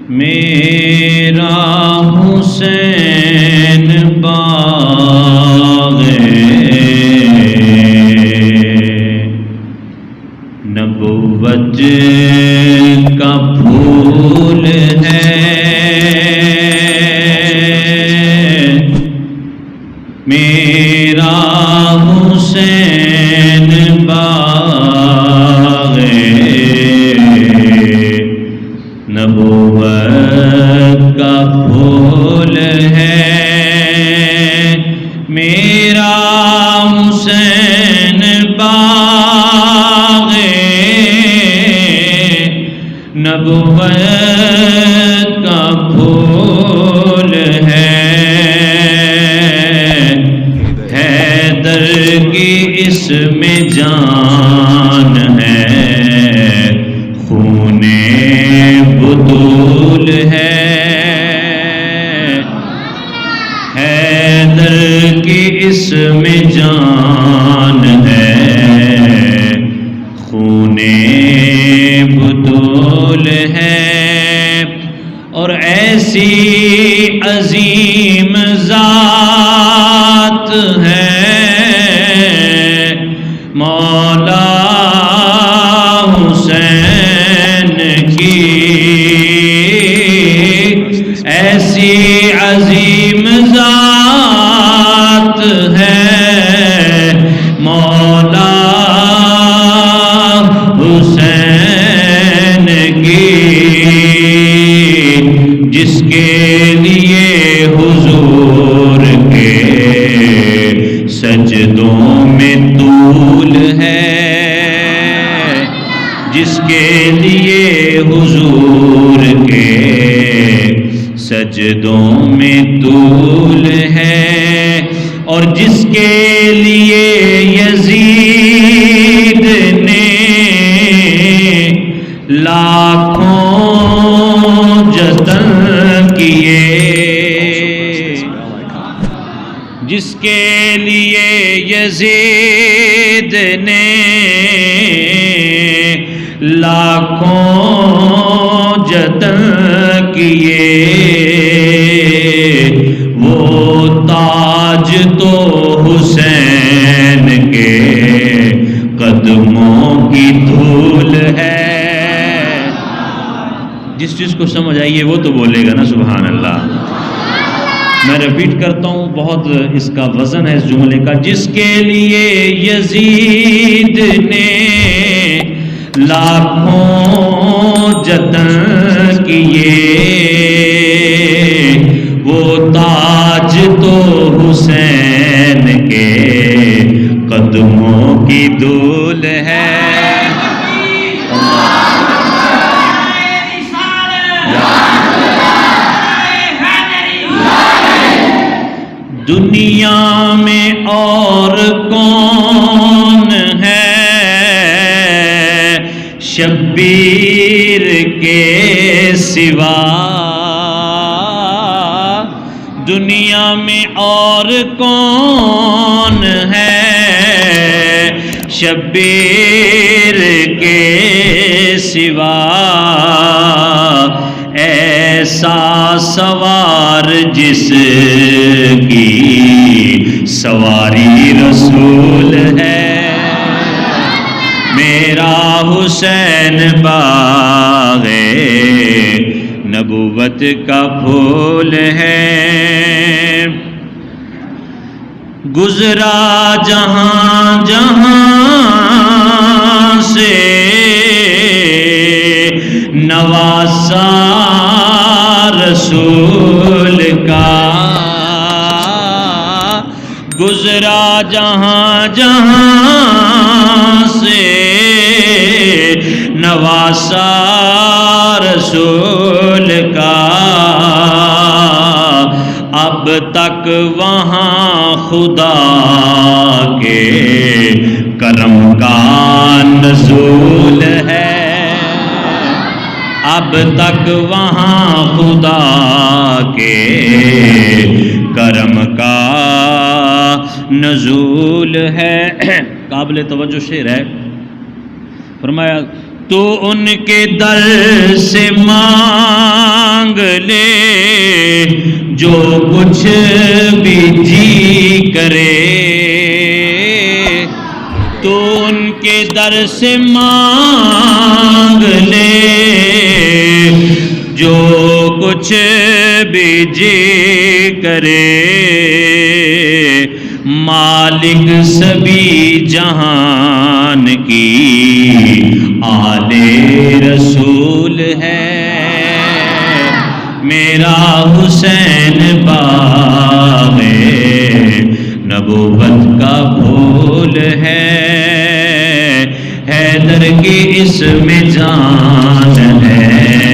میرا حسین باغ نبوت کا پھول ہے، میرا حسین باغ نبوت کا پھول ہے، میرا حسین باغ نبوت کا پھول ہے، حیدر کی اس میں جان ہے، خون بطول ہے، حیدر کی اس میں جان ہے، خون بطول ہے، اور ایسی عظیم ذات ہے مولا حسین کی، ایسی عظیم ذات ہے مولا حسین کی، جس کے لیے حضور کے سجدوں میں طول ہے، جس کے لیے حضور کے سجدوں میں طول ہے، اور جس کے لیے یزید نے لاکھوں جتن کیے، جس کے لیے یزید نے لاکھوں جتن کیے، وہ تاج تو حسین کے قدموں کی دھول ہے، جس چیز کو سمجھ آئیے وہ تو بولے گا نا سبحان اللہ۔ میں ریپیٹ کرتا ہوں، بہت اس کا وزن ہے اس جملے کا، جس کے لیے یزید نے لاکھوں جتن کیے، وہ تاج تو حسین کے قدموں کی دھول ہے، دنیا میں اور کون ہے شبیر کے سوا، دنیا میں اور کون ہے شبیر کے سوا، ایسا سوار جس کی سواری رسول ہے، میرا حسین باغ نبوت کا پھول ہے، گزرا جہاں جہاں سے نواسا رسول کا، گزرا جہاں جہاں سے نواسا رسول کا، اب تک وہاں خدا کے کرم کا نزول ہے، اب تک وہاں خدا کے کرم کا نزول ہے۔ قابل توجہ شعر ہے، فرمایا تو ان کے در سے مانگ لے جو کچھ بھی جی کرے، تو ان کے در سے مانگ لے جو کچھ بھی جی کرے، مالک سبھی جہان کی آل رسول ہے، میرا حسین باغ نبوت کا پھول ہے، حیدر کی اس میں جان ہے،